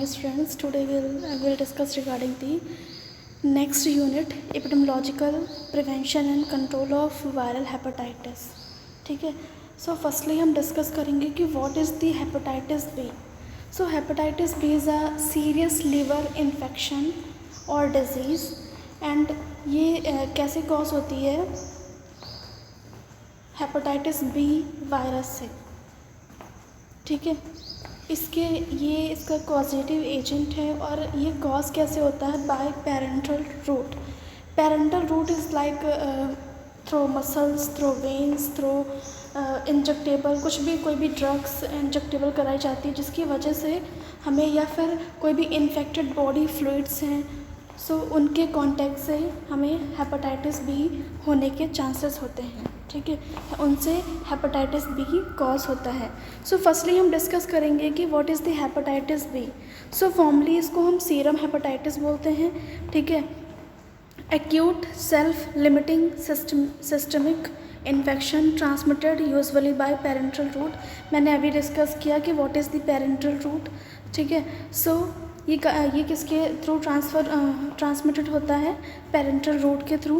dear students, today I will discuss regarding the next unit epidemiological prevention and control of viral hepatitis. ठीक है. So firstly हम discuss करेंगे कि what is the hepatitis B. So hepatitis B is a serious liver infection or disease and ये कैसे cause होती है hepatitis B virus से. ठीक है. इसका कॉजेटिव एजेंट है और ये कॉज कैसे होता है by parental route. Parental route is like through muscles, through veins, through injectable, कुछ भी कोई भी ड्रग्स इंजेक्टेबल कराई जाती है जिसकी वजह से हमें, या फिर कोई भी इन्फेक्टेड बॉडी फ्लूइड्स हैं सो उनके कांटेक्ट से हमें हेपेटाइटिस बी होने के चांसेस होते हैं. ठीक है. उनसे हेपेटाइटिस बी कॉज होता है. सो फर्स्टली हम डिस्कस करेंगे कि what is the hepatitis B. So formally इसको हम सीरम हेपेटाइटिस बोलते हैं. ठीक है. Acute self limiting systemic infection transmitted usually by parental route. मैंने अभी डिस्कस किया कि what is the parental route. ठीक है. सो ये किसके थ्रू ट्रांसमिटेड होता है, पेरेंटल रूट के थ्रू.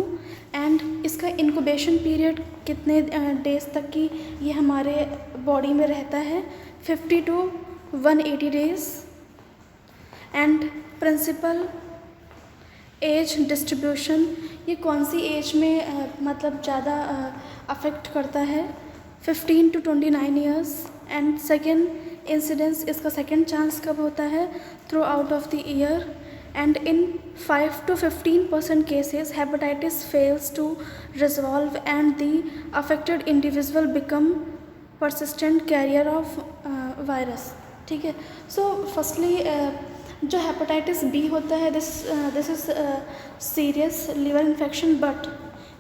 एंड इसका इंक्यूबेशन पीरियड कितने डेज तक की ये हमारे बॉडी में रहता है, 50 to 180 days. And principal age distribution, ये कौन सी एज में मतलब ज़्यादा अफेक्ट करता है, 15 to 29 years. And second incidence, इसका सेकेंड चांस कब होता है, throughout of the year. And in 5 to 15% cases hepatitis fails to resolve and the affected individual become persistent carrier of virus. ठीक है. सो फर्स्टली जो hepatitis B होता है, this is serious liver infection but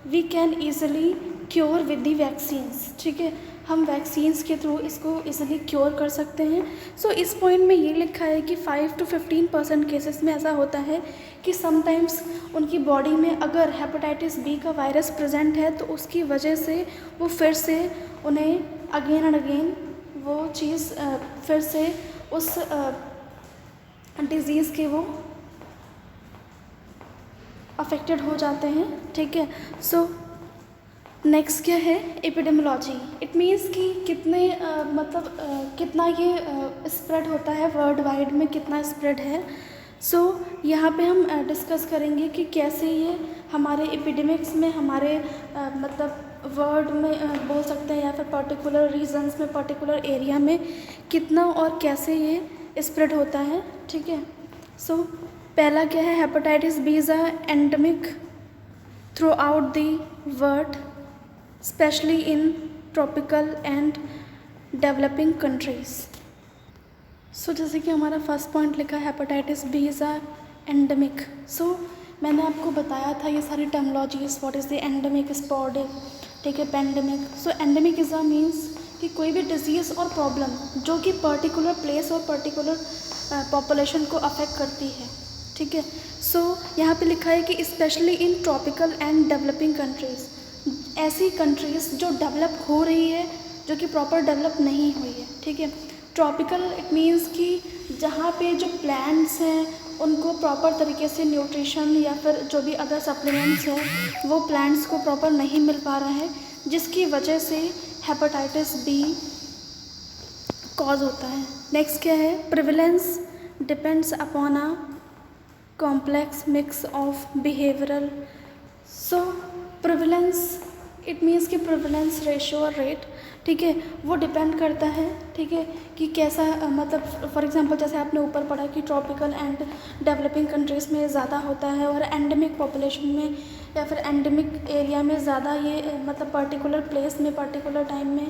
we can easily cure with the vaccines. ठीक है. हम vaccines के through इसको इजीली क्योर कर सकते हैं. सो इस पॉइंट में ये लिखा है कि 5 to 15% केसेस में ऐसा होता है कि समटाइम्स उनकी बॉडी में अगर हेपेटाइटिस बी का वायरस प्रेजेंट है तो उसकी वजह से वो फिर से उन्हें अगेन एंड अगेन वो चीज़ फिर से उस डिज़ीज़ के वो अफेक्टेड हो जाते हैं. ठीक है. सो नेक्स्ट क्या है, एपिडेमियोलॉजी. इट मीन्स कि कितने कितना ये स्प्रेड होता है वर्ल्ड वाइड में, कितना स्प्रेड है. सो यहाँ पे हम डिस्कस करेंगे कि कैसे ये हमारे एपिडेमिक्स में, हमारे वर्ल्ड में बोल सकते हैं या फिर पर्टिकुलर रीजन्स में, पर्टिकुलर एरिया में कितना और कैसे ये स्प्रेड होता है. ठीक है. सो पहला क्या है, hepatitis B is a endemic throughout the world especially in tropical and developing countries. So जैसे कि हमारा फर्स्ट पॉइंट लिखा है hepatitis B is a endemic. So मैंने आपको बताया था ये सारी terminologies, what is the endemic, sporadic, ठीक है, pandemic. So endemic is a means कि कोई भी डिजीज़ और प्रॉब्लम जो कि पर्टिकुलर प्लेस और पर्टिकुलर पॉपुलेशन को अफेक्ट करती है. ठीक है. सो यहाँ पे लिखा है कि specially in tropical and developing countries, ऐसी कंट्रीज़ जो डेवलप हो रही है, जो कि प्रॉपर डेवलप नहीं हुई है. ठीक है. ट्रॉपिकल इट मीन्स कि जहाँ पे जो प्लांट्स हैं उनको प्रॉपर तरीके से न्यूट्रिशन या फिर जो भी अदर सप्लीमेंट्स हैं वो प्लांट्स को प्रॉपर नहीं मिल पा रहा है, जिसकी वजह से हेपेटाइटिस बी कॉज होता है. नेक्स्ट क्या है, prevalence depends upon a complex mix of behavioural. So prevalence it means कि प्रिविलेंस रेशो और रेट, ठीक है, वो डिपेंड करता है. ठीक है. कि कैसा फॉर एग्जांपल जैसे आपने ऊपर पढ़ा कि ट्रॉपिकल एंड डेवलपिंग कंट्रीज़ में ज़्यादा होता है और एंडेमिक पॉपुलेशन में या फिर एंडेमिक एरिया में ज़्यादा ये पर्टिकुलर प्लेस में, पर्टिकुलर टाइम में,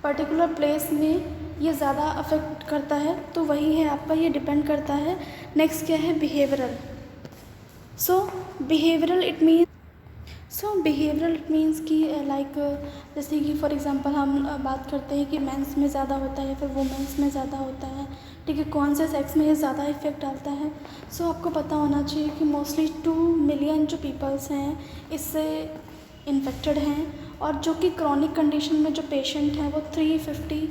पर्टिकुलर प्लेस में ये ज़्यादा अफेक्ट करता है. तो वही है आपका, ये डिपेंड करता है. नेक्स्ट क्या है, behavioural. So behavioural it means कि लाइक जैसे कि फॉर एग्जांपल हम बात करते हैं कि मेंस में ज़्यादा होता है या फिर वुमेंस में ज़्यादा होता है. ठीक है. कौन से सेक्स में ये ज़्यादा इफेक्ट डालता है. सो आपको पता होना चाहिए कि मोस्टली 2 मिलियन जो पीपल्स हैं इससे इन्फेक्टेड हैं और जो कि क्रॉनिक कंडीशन में जो पेशेंट हैं वो 350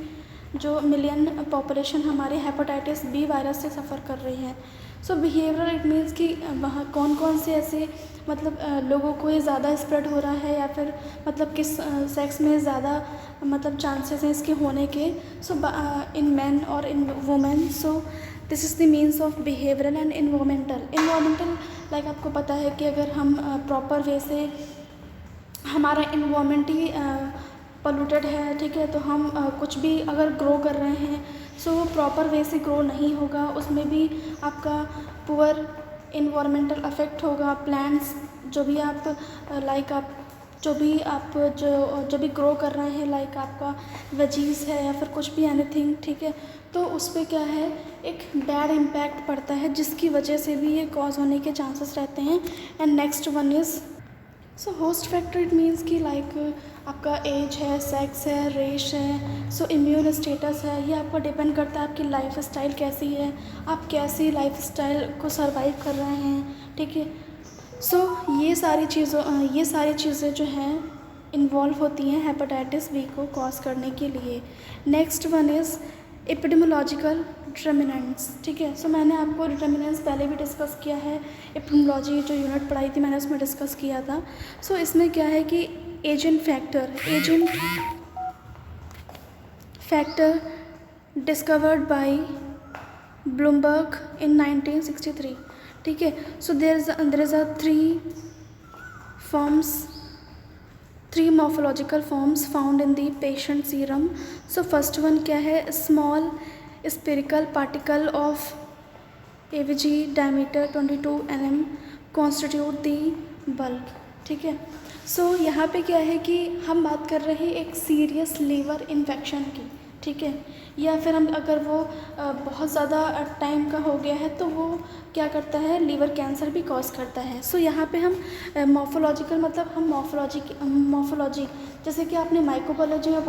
जो मिलियन पॉपुलेशन हमारे हेपेटाइटिस बी वायरस से सफ़र कर रही है। सो बिहेवियरल इट मीन्स कि वहाँ कौन कौन से ऐसे मतलब लोगों को ये ज़्यादा स्प्रेड हो रहा है, या फिर मतलब किस सेक्स में ज़्यादा मतलब चांसेस हैं इसके होने के। सो इन मैन और इन women. So this is the means of behavioural and environmental like आपको पता है कि अगर हम प्रॉपर वे से हमारा इन्वायरमेंट ही पोल्यूटेड है, ठीक है, तो हम कुछ भी अगर ग्रो कर रहे हैं सो वो प्रॉपर वे से ग्रो नहीं होगा, उसमें भी आपका पुअर इन्वायरमेंटल अफेक्ट होगा। प्लांट्स जो भी आप लाइक आप जो भी ग्रो कर रहे हैं, लाइक आपका वेजीज है या फिर कुछ भी एनीथिंग, ठीक है, तो उस पर क्या है एक बैड इम्पैक्ट पड़ता है, जिसकी वजह से भी ये कॉज होने के चांसेस रहते हैं। And next one is so host factor. It means कि लाइक आपका एज है, सेक्स है, रेस है, सो इम्यून स्टेटस है, ये आपका डिपेंड करता है आपकी लाइफ स्टाइल कैसी है, आप कैसी लाइफ स्टाइल को सर्वाइव कर रहे हैं, ठीक है। सो ये सारी चीज़ें जो हैं इन्वॉल्व होती हैं हेपेटाइटिस बी को कॉज करने के लिए। Next one is epidemiological determinants, ठीक है। सो मैंने आपको डिटर्मिनेंट्स पहले भी डिस्कस किया है, एपिडेमियोलॉजी जो यूनिट पढ़ाई थी मैंने उसमें डिस्कस किया था। सो इसमें क्या है कि agent factor discovered by Bloomberg in 1963, ठीक है। So there is a three morphological forms found in the patient serum. So first one क्या है, small spherical particle of AVG diameter 22 mm constitute the bulb, ठीक है। सो यहाँ पे क्या है कि हम बात कर रहे हैं एक सीरियस लीवर इन्फेक्शन की, ठीक है, या फिर हम अगर वो बहुत ज़्यादा टाइम का हो गया है तो वो क्या करता है, लीवर कैंसर भी कॉज करता है। सो यहाँ पे हम मॉर्फोलॉजिकल मतलब हम मॉर्फोलॉजी जैसे कि आपने माइक्रोबायोलॉजी में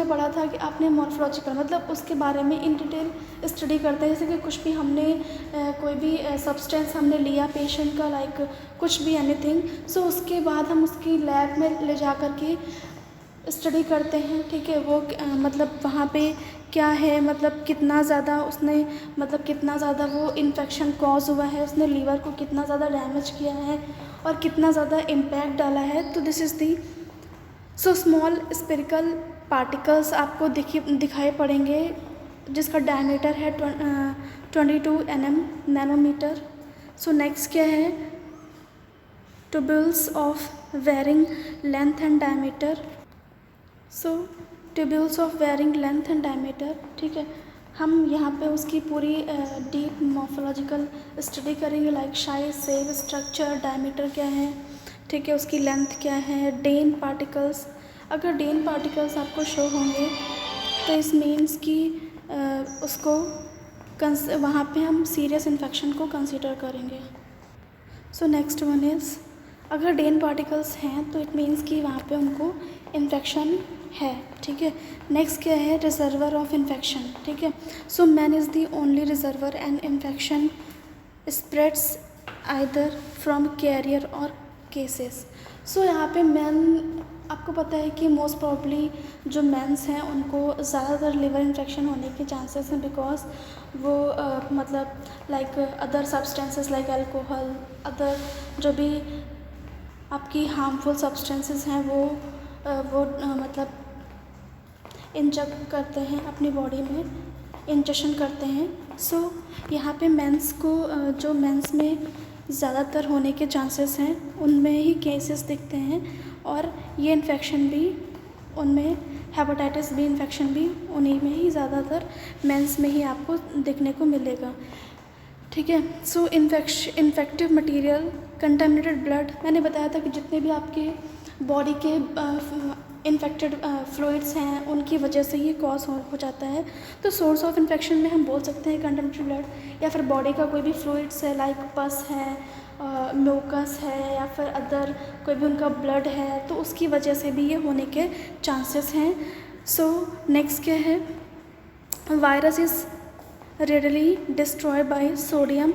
पढ़ा था कि आपने मॉर्फोलॉजिकल मतलब उसके बारे में इन डिटेल स्टडी करते हैं। जैसे कि कुछ भी हमने कोई भी सब्सटेंस हमने लिया पेशेंट का, लाइक कुछ भी एनीथिंग, सो उसके बाद हम उसकी लैब में ले जा कर के स्टडी करते हैं, ठीक है। वो मतलब वहाँ पे क्या है, मतलब कितना ज़्यादा वो इन्फेक्शन कॉज हुआ है, उसने लीवर को कितना ज़्यादा डैमेज किया है और कितना ज़्यादा इम्पैक्ट डाला है। तो this is the so small spherical particles आपको दिखाई पड़ेंगे जिसका डायमीटर है 22 नैनोमीटर। सो नेक्स्ट क्या है, tubules of varying length and diameter. So tubules of varying length and diameter, ठीक है। हम यहाँ पे उसकी पूरी डीप मॉर्फोलॉजिकल स्टडी करेंगे, like size, shape, structure, diameter क्या है, ठीक है, उसकी लेंथ क्या है, डेन पार्टिकल्स। अगर डेन पार्टिकल्स आपको शो होंगे तो इस मीन्स कि उसको वहाँ पे हम सीरियस इन्फेक्शन को कंसीडर करेंगे। सो नेक्स्ट वन इज़ अगर डेन पार्टिकल्स हैं तो इट मीन्स कि वहाँ पे उनको इन्फेक्शन है, ठीक है। नेक्स्ट क्या है, रिजर्वर ऑफ इन्फेक्शन, ठीक है। So man is the only reservoir and infection spreads either from carrier or cases. So यहाँ पे मैन आपको पता है कि मोस्ट प्रॉब्ली जो मेंस हैं उनको ज़्यादातर लिवर इन्फेक्शन होने के चांसेस हैं, बिकॉज वो मतलब like other substances like alcohol, other जो भी आपकी हार्मफुल सब्सटेंसेस हैं वो मतलब इंजेक्ट करते हैं अपनी बॉडी में, इंजेक्शन करते हैं। सो यहाँ पे मेंस को जो मेंस में ज़्यादातर होने के चांसेस हैं उनमें ही केसेस दिखते हैं, और ये इन्फेक्शन भी उनमें, हेपेटाइटिस बी इन्फेक्शन भी उन्हीं में ही ज़्यादातर मेंस में ही आपको देखने को मिलेगा, ठीक है। सो इन्फेक्टिव मटेरियल, कंटामिनेटेड ब्लड, मैंने बताया था कि जितने भी आपके बॉडी के इन्फेक्टेड फ्लूइड्स हैं उनकी वजह से ये कॉज हो जाता है। तो सोर्स ऑफ इन्फेक्शन में हम बोल सकते हैं कंटामिनेटेड ब्लड, या फिर बॉडी का कोई भी फ्लूइड्स है लाइक पस है, म्यूकस है, या फिर अदर कोई भी उनका ब्लड है, तो उसकी वजह से भी ये होने के चांसेस हैं। सो नेक्स्ट क्या है, virus is readily destroy by sodium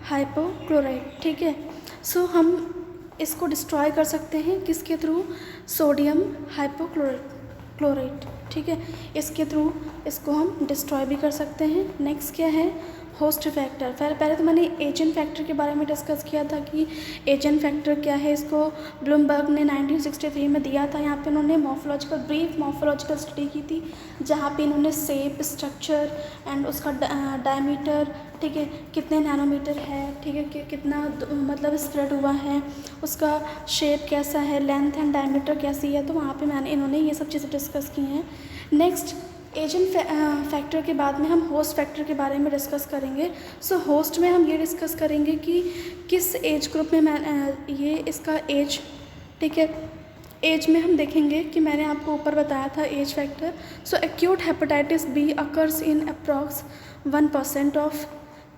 hypochloride, ठीक है। सो हम इसको डिस्ट्रॉय कर सकते हैं किसके थ्रू, सोडियम हाइपोक्लोराइड। ठीक है। इसके थ्रू इसको हम डिस्ट्रॉय भी कर सकते हैं। नेक्स्ट क्या है, होस्ट फैक्टर। पहले तो मैंने एजेंट फैक्टर के बारे में डिस्कस किया था कि एजेंट फैक्टर क्या है। इसको ब्लूमबर्ग ने 1963 में दिया था। यहाँ पे उन्होंने ब्रीफ मॉर्फोलॉजिकल स्टडी की थी, जहाँ पे इन्होंने शेप, स्ट्रक्चर एंड उसका डायमीटर, ठीक है, कितने नैनोमीटर है, ठीक है, कितना मतलब स्प्रेड हुआ है, उसका शेप कैसा है, लेंथ एंड डायमीटर कैसी है, तो वहाँ पे इन्होंने ये सब चीज़ें डिस्कस की हैं। नेक्स्ट एजेंट फैक्टर के बाद में हम होस्ट फैक्टर के बारे में डिस्कस करेंगे। सो होस्ट में हम ये डिस्कस करेंगे कि किस एज ग्रुप में ये इसका एज, ठीक है, एज में हम देखेंगे कि मैंने आपको ऊपर बताया था age factor. So acute hepatitis B occurs in approx 1% of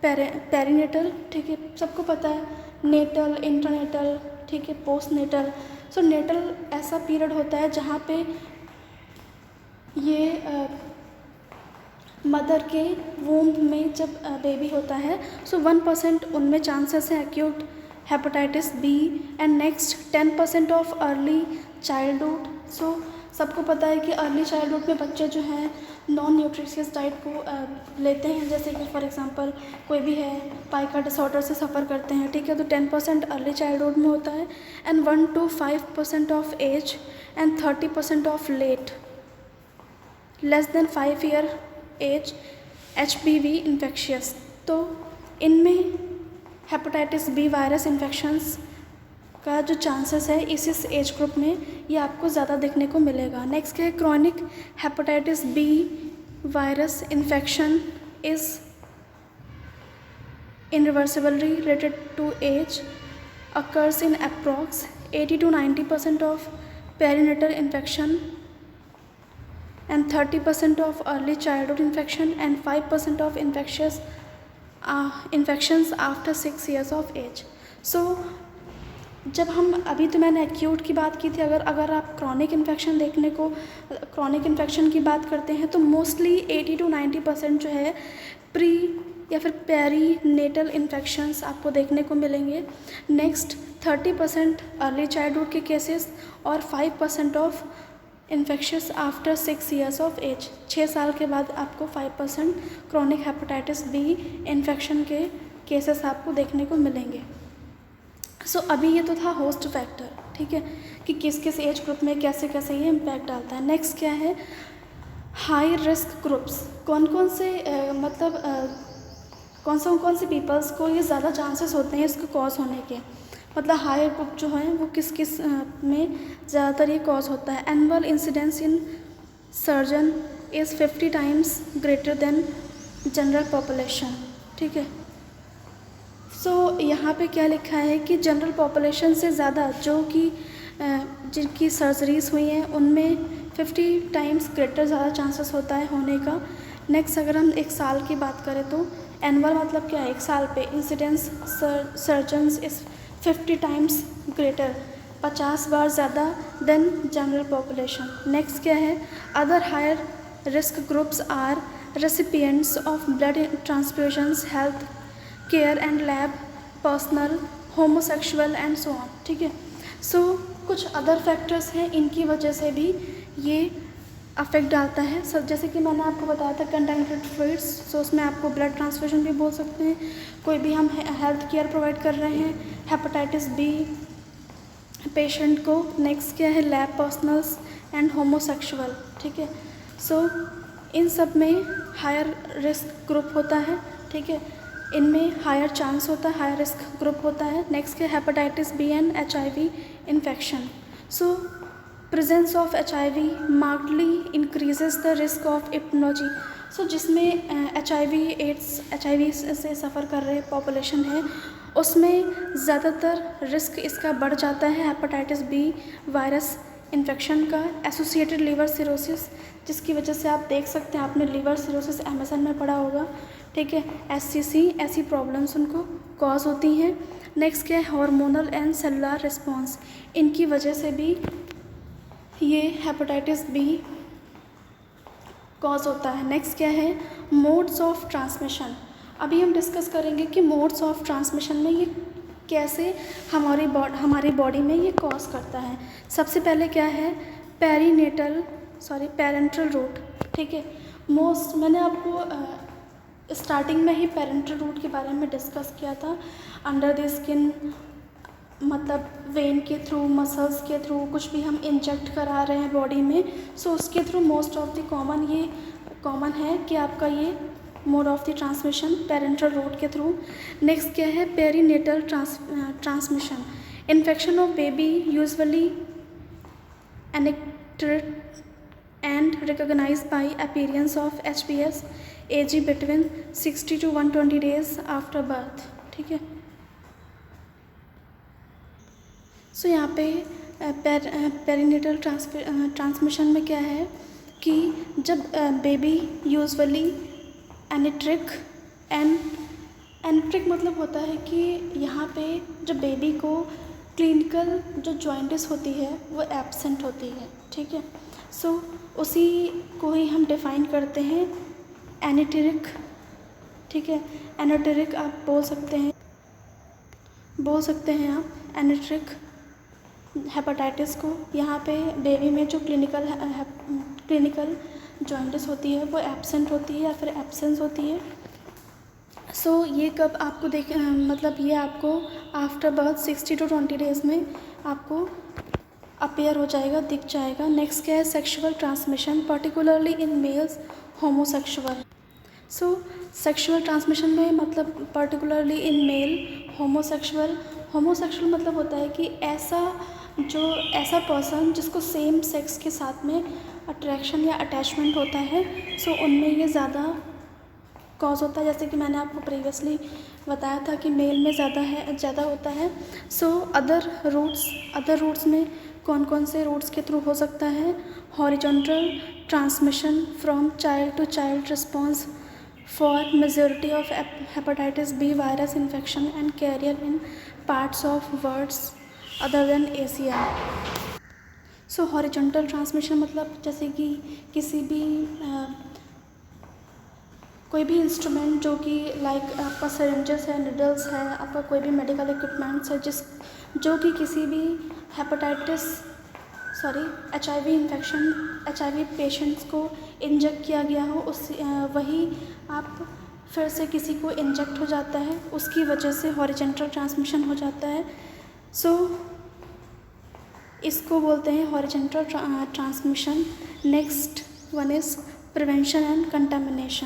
perinatal, ठीक है, सबको पता है, नेटल, इंटरनेटल, ठीक है, पोस्ट नेटल। सो नेटल ऐसा पीरियड होता है जहाँ पे ये मदर के वूम्ब में जब बेबी होता है। सो 1% उनमें चांसेस है acute hepatitis B. And next 10% of early childhood. So सबको पता है कि अर्ली चाइल्डहुड में बच्चे जो हैं नॉन न्यूट्रिशियस डाइट को लेते हैं, जैसे कि फॉर एग्जांपल कोई भी है पाइका डिसऑर्डर से सफ़र करते हैं, ठीक है, तो 10% अर्ली चाइल्डहुड में होता है and 1 to 5% of age and 30% of less than 5 year age HPV infectious. तो इनमें हेपेटाइटिस बी वायरस इन्फेक्शंस का जो चांसेस है इस एज ग्रुप में ये आपको ज़्यादा देखने को मिलेगा। नेक्स्ट है chronic hepatitis B virus infection is irreversibly related to age, occurs in approx 80 to 90% of perinatal infection and 30% of early childhood infection and 5% of infections after 6 years of age. So जब हम अभी तो मैंने acute की बात की थी, अगर आप क्रॉनिक इन्फेक्शन की बात करते हैं तो मोस्टली 80 to 90% जो है प्री या फिर पेरी नेटल इन्फेक्शंस आपको देखने को मिलेंगे। नेक्स्ट 30% अर्ली चाइल्डहुड के केसेस और 5% of infections after 6 years of age. 6 साल के बाद आपको 5% क्रॉनिक हेपेटाइटिस बी इन्फेक्शन के केसेस आपको देखने को मिलेंगे। सो अभी ये तो था होस्ट फैक्टर, ठीक है, कि किस किस एज ग्रुप में कैसे कैसे ये इम्पैक्ट डालता है। नेक्स्ट क्या है, हाई रिस्क ग्रुप्स। कौन कौन से पीपल्स को ये ज़्यादा चांसेस होते हैं इसको कॉज होने के, मतलब हायर ग्रुप जो है वो किस किस में ज़्यादातर ये कॉज होता है। Annual incidence in surgeon is 50 times greater than general population, ठीक है। सो यहाँ पे क्या लिखा है कि जनरल पॉपुलेशन से ज़्यादा जो कि जिनकी सर्जरीज हुई हैं उनमें 50 times ग्रेटर ज़्यादा चांसेस होता है होने का। नेक्स्ट अगर हम एक साल की बात करें तो एनुअल मतलब क्या है, एक साल पे incidence surgeons is 50 times greater, 50 बार ज़्यादा देन जनरल पॉपुलेशन। नेक्स्ट क्या है, other higher risk groups are recipients of blood transfusions, health care and lab personal, homosexual and so on, ठीक है। सो कुछ अदर फैक्टर्स हैं, इनकी वजह से भी ये अफेक्ट डालता है। सो जैसे कि मैंने आपको बताया था कंटामिनेटेड फ्लूइड्स, सो उसमें आपको ब्लड ट्रांसफ्यूजन भी बोल सकते हैं। कोई भी हम हेल्थ केयर प्रोवाइड कर रहे हैं हेपेटाइटिस बी पेशेंट को। नेक्स्ट क्या है, लैब पर्सनल्स एंड होमोसेक्सुअल, ठीक है। सो इन सब में हायर रिस्क ग्रुप होता है, ठीक है, इनमें हायर चांस होता है, हायर रिस्क ग्रुप होता है। नेक्स्ट है hepatitis B and HIV infection. So presence of HIV markedly increases the risk of इप्नोलॉजी। सो जिसमें HIV से सफ़र कर रहे पॉपुलेशन है उसमें ज़्यादातर रिस्क इसका बढ़ जाता है हेपेटाइटिस बी वायरस इन्फेक्शन का। एसोसिएटेड लीवर सिरोसिस, जिसकी वजह से आप देख सकते हैं, आपने लीवर सिरोसिस अमेज़न में पढ़ा होगा, ठीक है, SCC, ऐसी प्रॉब्लम्स उनको कॉज होती हैं। नेक्स्ट क्या है, हार्मोनल एंड सेलुलर रिस्पॉन्स, इनकी वजह से भी ये हेपेटाइटिस बी कॉज होता है। नेक्स्ट क्या है, मोड्स ऑफ ट्रांसमिशन। अभी हम डिस्कस करेंगे कि मोड्स ऑफ ट्रांसमिशन में ये कैसे हमारी बॉडी में ये कॉज करता है। सबसे पहले क्या है, पेरीनेटल पेरेंटल रूट, ठीक है। मोस्ट मैंने आपको स्टार्टिंग में ही पेरेंटल रूट के बारे में डिस्कस किया था। अंडर द स्किन मतलब वेन के थ्रू, मसल्स के थ्रू कुछ भी हम इंजेक्ट करा रहे हैं बॉडी में, सो उसके through most of the common है कि आपका ये mode of the transmission parental route के थ्रू। नेक्स्ट क्या है, perinatal transmission. Infection of baby usually enacted and recognized by appearance of HBs AG between 60 to 120 days after birth, ठीक है। सो यहाँ पे पेरीनेटल ट्रांसमिशन में क्या है कि जब बेबी यूजुअली एनेट्रिक मतलब होता है कि यहाँ पे जब बेबी को क्लिनिकल जो जॉइंटिस होती है वो एब्सेंट होती है, ठीक है। सो उसी को ही हम डिफ़ाइन करते हैं एनेटेरिक, ठीक है। एनेटेरिक आप बोल सकते हैं आप एनेटेरिक हेपेटाइटिस को। यहाँ पे बेबी में जो क्लिनिकल जॉइंटिस होती है वो एब्सेंट होती है या फिर एब्सेंस होती है। सो ये कब आपको मतलब ये आपको आफ्टर बर्थ 60 to 20 डेज़ में आपको अपीयर हो जाएगा, दिख जाएगा। नेक्स्ट क्या है, sexual transmission particularly in males homosexual. So sexual transmission में मतलब पर्टिकुलरली इन मेल होमोसेक्सुअल मतलब होता है कि ऐसा पर्सन जिसको सेम सेक्स के साथ में अट्रैक्शन या अटैचमेंट होता है, सो उनमें ये ज़्यादा कॉज होता है। जैसे कि मैंने आपको प्रीवियसली बताया था कि मेल में ज़्यादा होता है। सो अदर रूट्स में कौन कौन से रूट्स के थ्रू हो सकता है, horizontal transmission from child to child response for majority of hepatitis B virus infection and carrier in parts of words other than Asia. So horizontal transmission मतलब जैसे कि कोई भी इंस्ट्रूमेंट जो कि लाइक आपका सिरिंजेस है, निडल्स है, आपका कोई भी मेडिकल इक्विपमेंट्स है जो कि किसी भी HIV पेशेंट्स को इंजेक्ट किया गया हो, वही आप फिर से किसी को इंजेक्ट हो जाता है, उसकी वजह से हॉरिजॉन्टल ट्रांसमिशन हो जाता है। सो इसको बोलते हैं horizontal transmission. Next one is prevention and contamination.